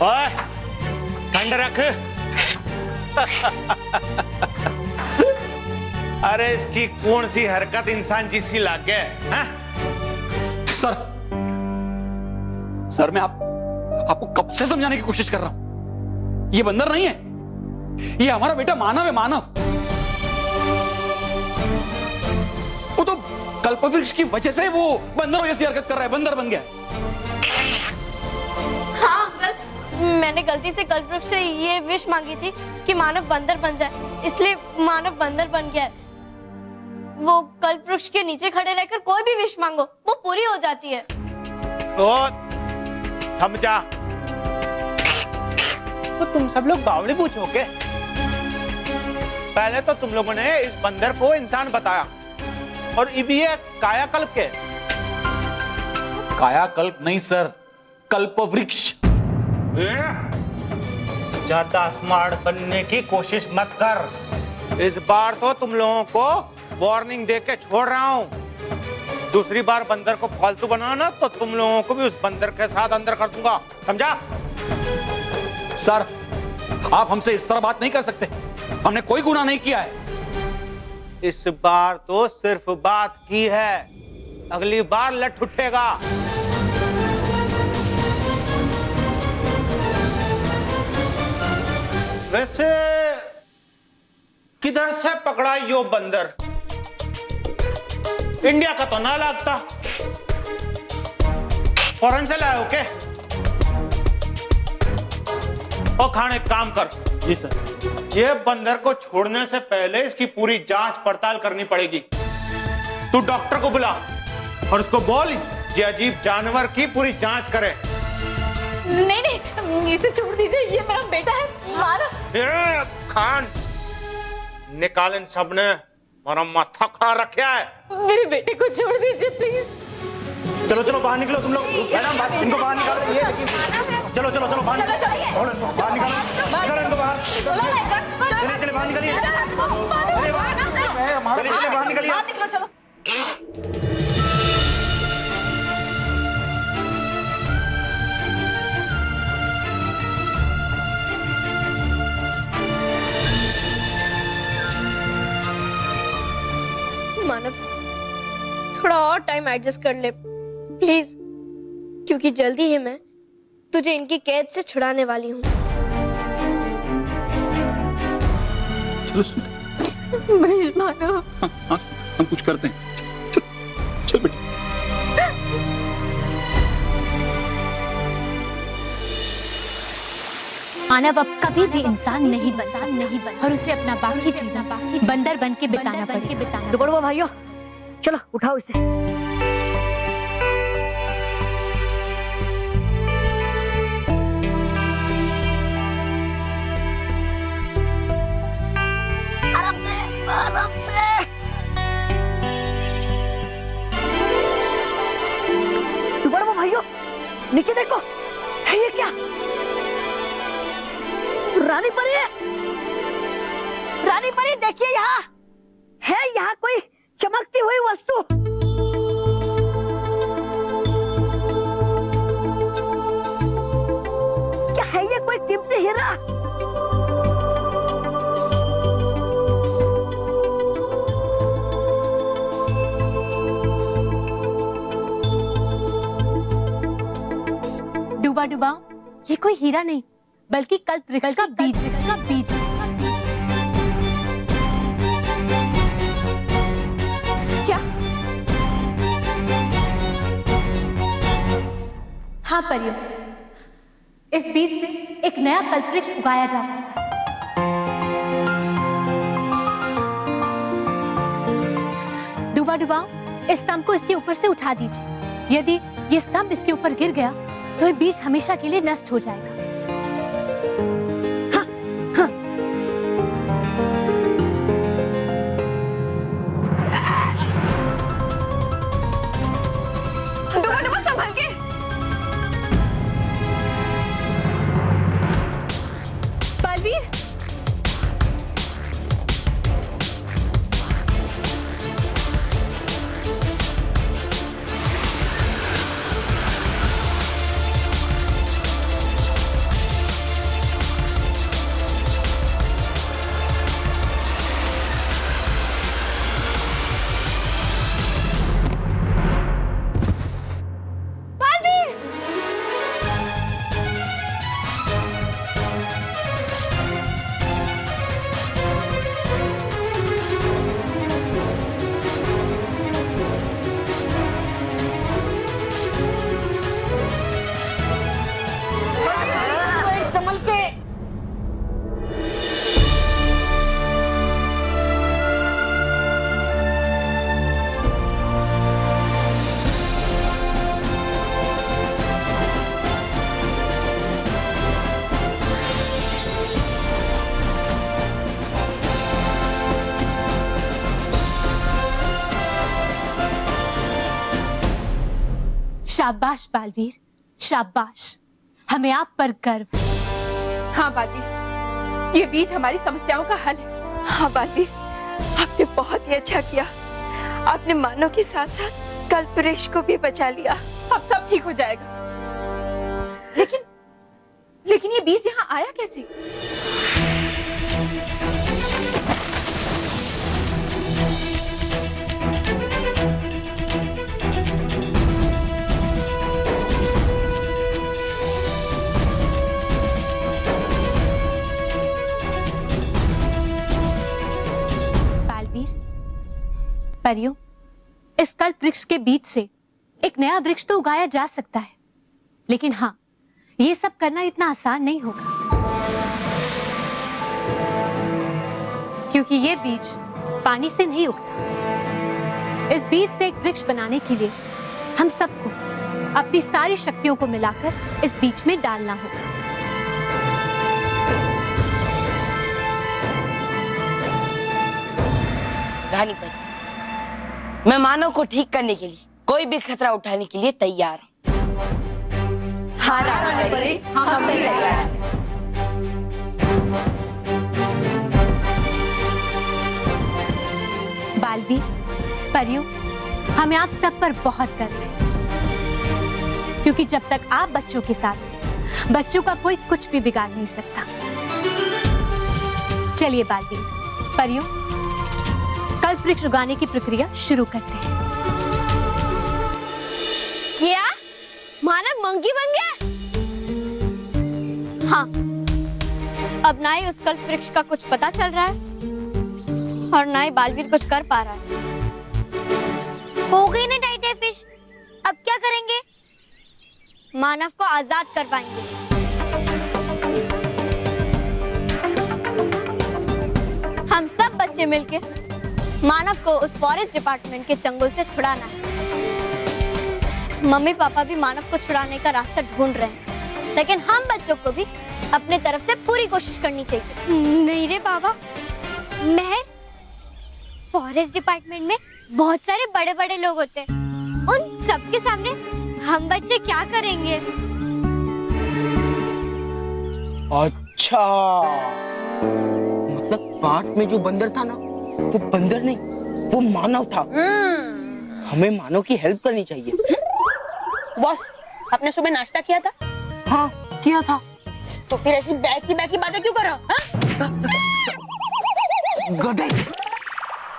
ओए, ठंड रख। अरे इसकी कौन सी हरकत इंसान जिससी लाग गए हैं? सर मैं आपको कब से समझाने की कोशिश कर रहा हूं, ये बंदर नहीं है, ये हमारा बेटा मानव है, मानव। वो तो कल्पवृक्ष की वजह से वो बंदरों जैसी हरकत कर रहा है, बंदर बन गया। हाँ अंकल, मैंने गलती से कल्पवृक्ष से ये विश मांगी थी कि मानव बंदर बन जाए, इसलिए मानव बंदर बन गया है। वो कल्पवृक्ष के नीचे खड़े रहकर कोई भी विश मांगो वो पूरी हो जाती है। थम जा। तो तुम सब लोग बावड़ी पूछोगे? पहले तो तुम लोगों ने इस बंदर को इंसान बताया और अब ये कायाकल्प के। कायाकल्प नहीं सर, कल्पवृक्ष। ज्यादा स्मार्ट बनने की कोशिश मत कर। इस बार तो तुम लोगों को वार्निंग देके छोड़ रहा हूं। दूसरी बार बंदर को फालतू बनाओ ना तो तुम लोगों को भी उस बंदर के साथ अंदर कर दूंगा, समझा? सर आप हमसे इस तरह बात नहीं कर सकते, हमने कोई गुनाह नहीं किया है। इस बार तो सिर्फ बात की है, अगली बार लट उठेगा। वैसे किधर से पकड़ा यो बंदर? इंडिया का तो ना लगता, फॉरेन से लाए हो क्या? ओ खान एक काम कर। जी सर। ये बंदर को छोड़ने से पहले इसकी पूरी जांच पड़ताल करनी पड़ेगी। तू डॉक्टर को बुला और उसको बोल ये अजीब जानवर की पूरी जांच करे। नहीं नहीं, इसे छोड़ दीजिए, ये मेरा बेटा है मानव। खान निकाल इन सब ने, और माथा खा रखा है। मेरे बेटे को छोड़ दीजिए प्लीज। चलो चलो बाहर निकलो तुम लोग, मैडम इनको बाहर निकालो। चलो चलो चलो बाहर निकालो, बाहर निकालो इनको बाहर। चलिए चलिए बाहर निकलिए, चलिए बाहर निकलिए। चलो। मानव थोड़ा और टाइम एडजस्ट कर ले प्लीज, क्योंकि जल्दी ही मैं तुझे इनकी कैद से छुड़ाने वाली हूँ। चलो स्मिता। मानव हाँ हम कुछ करते हैं। चल बेटा। मानव अब कभी भी इंसान नहीं बन और उसे अपना बाकी जीवन बंदर बन के बिताना पड़ेगा। दुगड़वा भाइयों चलो उठाओ इसे। आराम से आराम से। दुगड़वा भाइयों नीचे देखो, है ये क्या? रानी परी है, रानी परी देखिए यहाँ है, यहाँ कोई चमकती हुई वस्तु। क्या है ये? कोई कीमती हीरा? डूबा डूबा, ये कोई हीरा नहीं बल्कि कल्पवृक्ष का बीज। क्या? हाँ परियों, इस बीज से एक नया कल्पवृक्ष उगाया जा सकता है। डूबा डूबा, इस स्तंभ को इसके ऊपर से उठा दीजिए। यदि ये स्तंभ इसके ऊपर गिर गया तो ये बीज हमेशा के लिए नष्ट हो जाएगा। डूबा डूबा संभल के। बालवीर, शाबाश बालवीर, शाबाश, हमें आप पर गर्व है। हाँ बालवीर, ये बीज हमारी समस्याओं का हल है। हाँ बालवीर, आपने बहुत ही अच्छा किया। आपने मानव के साथ साथ कल्पवृक्ष को भी बचा लिया। अब सब ठीक हो जाएगा। लेकिन ये बीज यहाँ आया कैसे? बालवीर, परियों, इस कल्प वृक्ष के बीज से एक नया वृक्ष तो उगाया जा सकता है, लेकिन हाँ, ये सब करना इतना आसान नहीं होगा, क्योंकि ये बीज पानी से नहीं उगता। इस बीज से एक वृक्ष बनाने के लिए हम सबको अपनी सारी शक्तियों को मिलाकर इस बीज में डालना होगा। रानी परी, मैं मानव को ठीक करने के लिए कोई भी खतरा उठाने के लिए तैयार हूँ। हाँ रानी परी, हम भी तैयार हैं। बालवीर, परियों, हमें आप सब पर बहुत गर्व है, क्योंकि जब तक आप बच्चों के साथ हैं, बच्चों का कोई कुछ भी बिगाड़ नहीं सकता। चलिए बालवीर, परियों, कल्प वृक्ष उगाने की प्रक्रिया शुरू करते हैं। क्या मानव मंकी बन गया? हाँ, अब ना ही उस कल्प वृक्ष का कुछ पता चल रहा है और ना ही बालवीर कुछ कर पा रहा है। हो गई ना टाइटर फिश, अब क्या करेंगे? मानव को आजाद करवाएंगे। हम सब बच्चे मिलके मानव को उस फॉरेस्ट डिपार्टमेंट के चंगुल से छुड़ाना है। मम्मी पापा भी मानव को छुड़ाने का रास्ता ढूंढ रहे हैं, लेकिन हम बच्चों को भी अपने तरफ से पूरी कोशिश करनी चाहिए। नहीं रे बाबा, महर, फॉरेस्ट डिपार्टमेंट में बहुत सारे बड़े बड़े लोग होते हैं, उन सबके सामने हम बच्चे क्या करेंगे? अच्छा, मतलब पार्क में जो बंदर था ना, वो बंदर नहीं, वो मानव था। हमें मानव की हेल्प करनी चाहिए। बॉस, आपने सुबह नाश्ता किया था? हाँ, किया था। तो फिर ऐसी बैकी बातें क्यों कर रहे हो? गधे,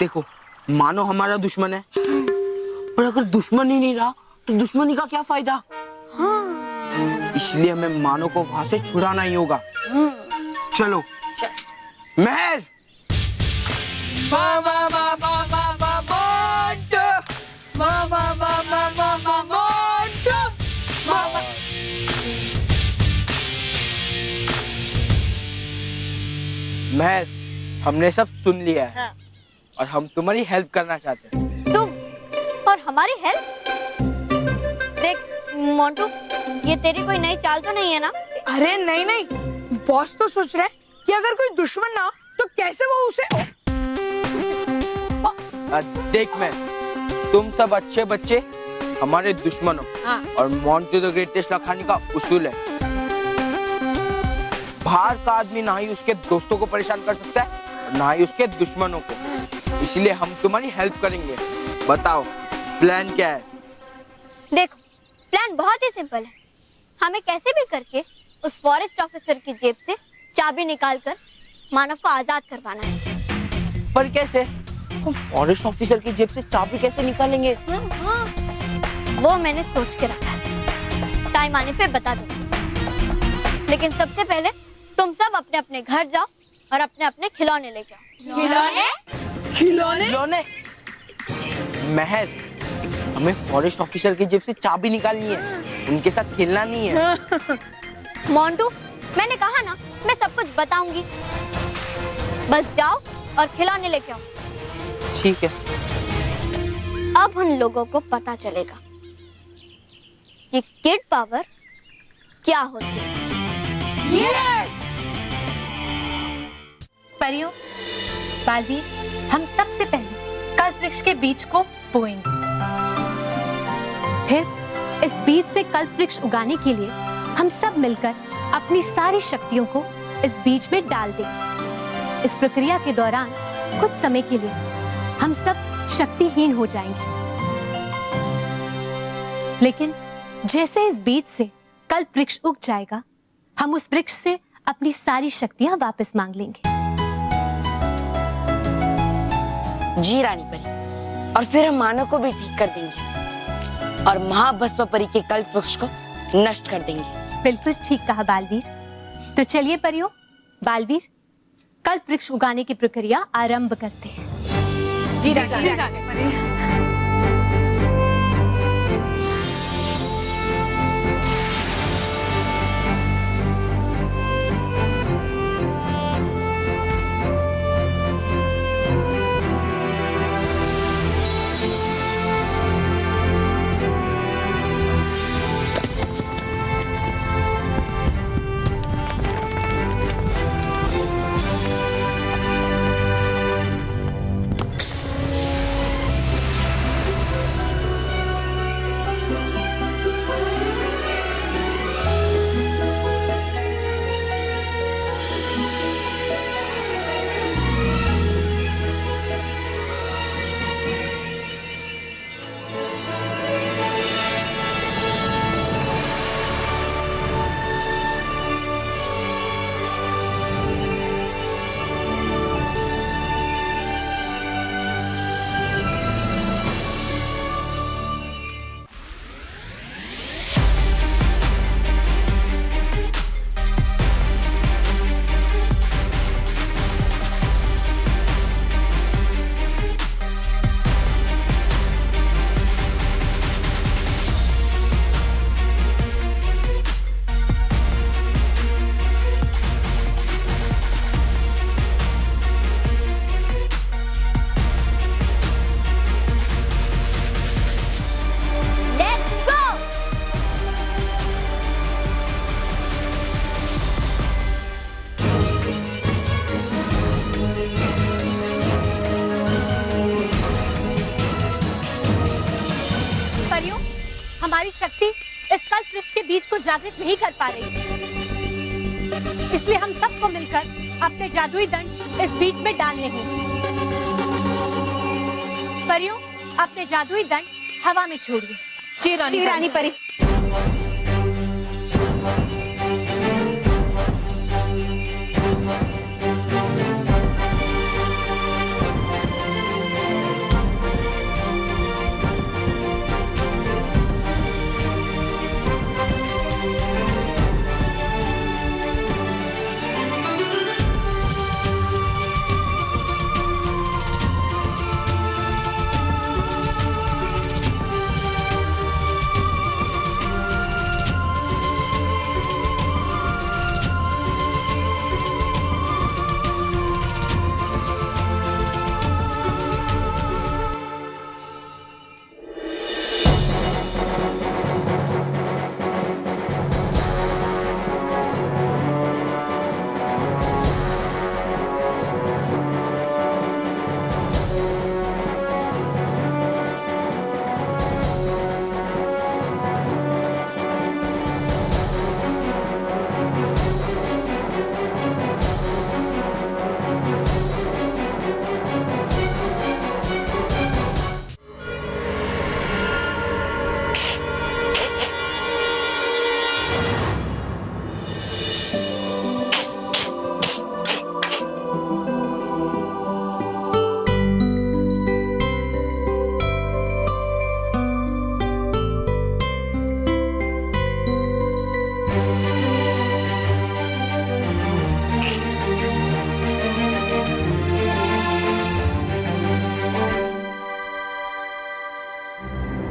देखो, मानव हमारा दुश्मन है, पर अगर दुश्मन ही नहीं रहा तो दुश्मनी का क्या फायदा? हाँ। इसलिए हमें मानव को वहां से छुड़ाना ही होगा। चलो महर। महर, हमने सब सुन लिया है। हाँ। और हम तुम्हारी हेल्प करना चाहते हैं। तुम और हमारी हेल्प? देख मोंटू, ये तेरी कोई नई चाल तो नहीं है ना? अरे नहीं नहीं, बॉस तो सोच रहे हैं कि अगर कोई दुश्मन ना हो तो कैसे वो उसे। देख मैं, तुम सब अच्छे बच्चे हमारे दुश्मन हो। हाँ। और मोंटू द ग्रेटेस्ट लखानी का उसूल है, बाहर का आदमी ना ही उसके दोस्तों को परेशान कर सकता है, ना ही उसके दुश्मनों को। इसलिए हम तुम्हारी हेल्प करेंगे। बताओ प्लान क्या है? देखो, प्लान बहुत ही सिंपल है। हमें कैसे भी करके उस फॉरेस्ट ऑफिसर की जेब से चाबी निकालकर मानव को आजाद करवाना है। पर कैसे? हम फॉरेस्ट ऑफिसर की जेब से चाबी कैसे निकालेंगे? वो मैंने सोच के रखा है, टाइम आने पे बता दूंगा। लेकिन सबसे पहले तुम सब अपने अपने घर जाओ और अपने अपने खिलौने ले जाओ। खिलौने? खिलौने? खिलौने? महर, हमें फॉरेस्ट ऑफिसर की जेब से चाबी निकालनी है, उनके साथ खेलना नहीं है। मोंटू, मैंने कहा ना, मैं सब कुछ बताऊंगी। बस जाओ और खिलौने लेके आओ। ठीक है। अब उन लोगों को पता चलेगा कि किड पावर क्या होती है। यस! परियों, बालवीर, हम सबसे पहले कल्प वृक्ष के बीज को बोएंगे, फिर इस बीज से कल्प वृक्ष उगाने के लिए हम सब मिलकर अपनी सारी शक्तियों को इस बीज में डाल दें। इस प्रक्रिया के दौरान कुछ समय के लिए हम सब शक्तिहीन हो जाएंगे, लेकिन जैसे इस बीज से कल्प वृक्ष उग जाएगा, हम उस वृक्ष से अपनी सारी शक्तियां वापस मांग लेंगे। जी रानी परी, और फिर हम मानव को भी ठीक कर देंगे और महाभस्म परी के कल्प वृक्ष को नष्ट कर देंगे। बिल्कुल ठीक कहा बालवीर। तो चलिए परियों, बालवीर कल्प वृक्ष उगाने की प्रक्रिया आरंभ करते हैं। जी रानी परी। हमारी शक्ति इस कल्प वृक्ष के बीज को जागृत नहीं कर पा रही, इसलिए हम सबको मिलकर अपने जादुई दंड इस बीज में डालने होंगे। परियों, अपने जादुई दंड हवा में छोड़िए। जी रानी परी।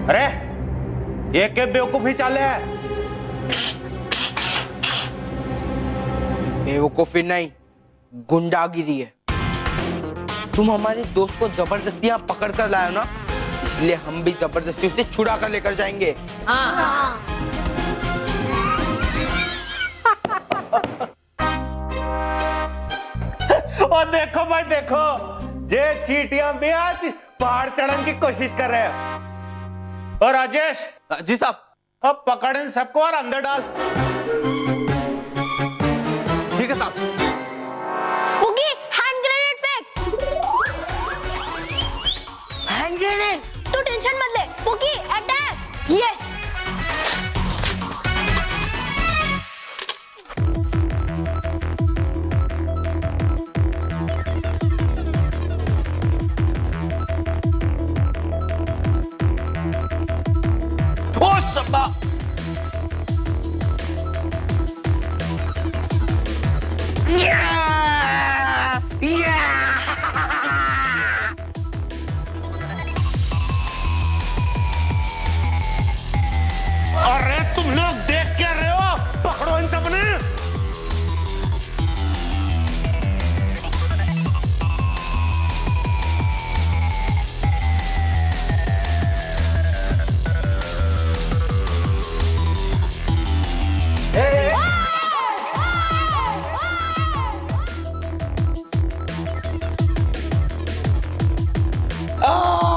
अरे ये क्या बेवकूफी चाल है? बेवकूफी नहीं, गुंडागिरी है। तुम हमारे दोस्त को जबरदस्ती यहाँ पकड़ कर लाए हो ना, इसलिए हम भी जबरदस्ती उसे छुड़ा कर लेकर जाएंगे। हाँ। और देखो भाई देखो, ये चीटियां भी आज पहाड़ चढ़ने की कोशिश कर रहे हैं। और राजेश जी साहब। अब पकड़ इन सबको और अंदर डाल। ठीक है साहब। पुगी हैंड ग्रेनेड फेंक। Hand grenade. तू टेंशन मत ले, पुगी अटैक। यस। ओ सबा अरे तुम लोग देख क्या रहे हो? पकड़ो इन सबने।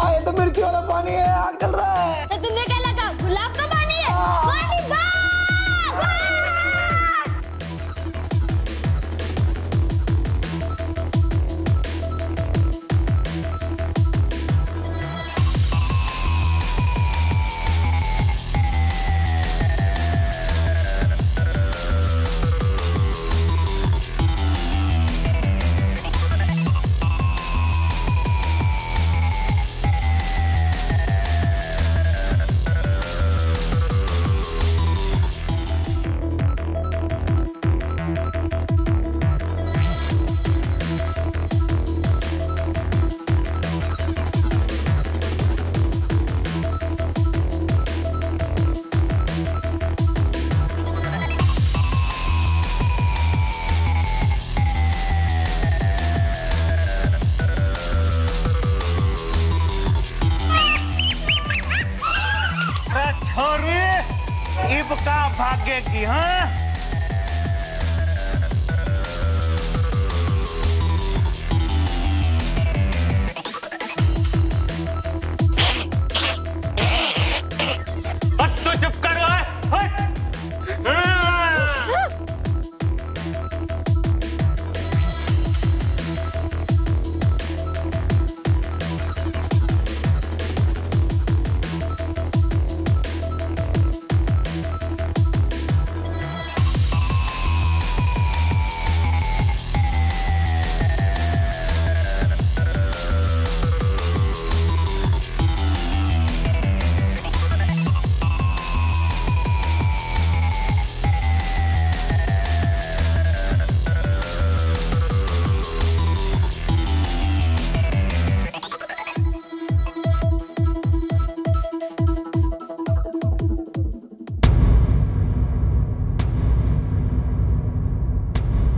ये तो मिर्ची वाला पानी है, आग चल रहा है। तो तुम्हें क्या लगा गुलाब का पानी है? पानी भाग! अरे छोरी, इब का भाग्य की हाँ? अब तो चुप करो।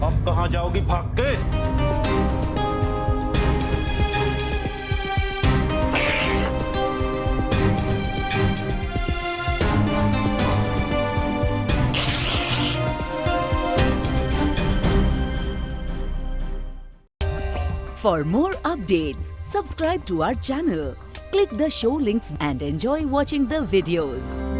अब कहाँ जाओगी भाग के? For more updates, subscribe to our channel, click the show links and enjoy watching the videos.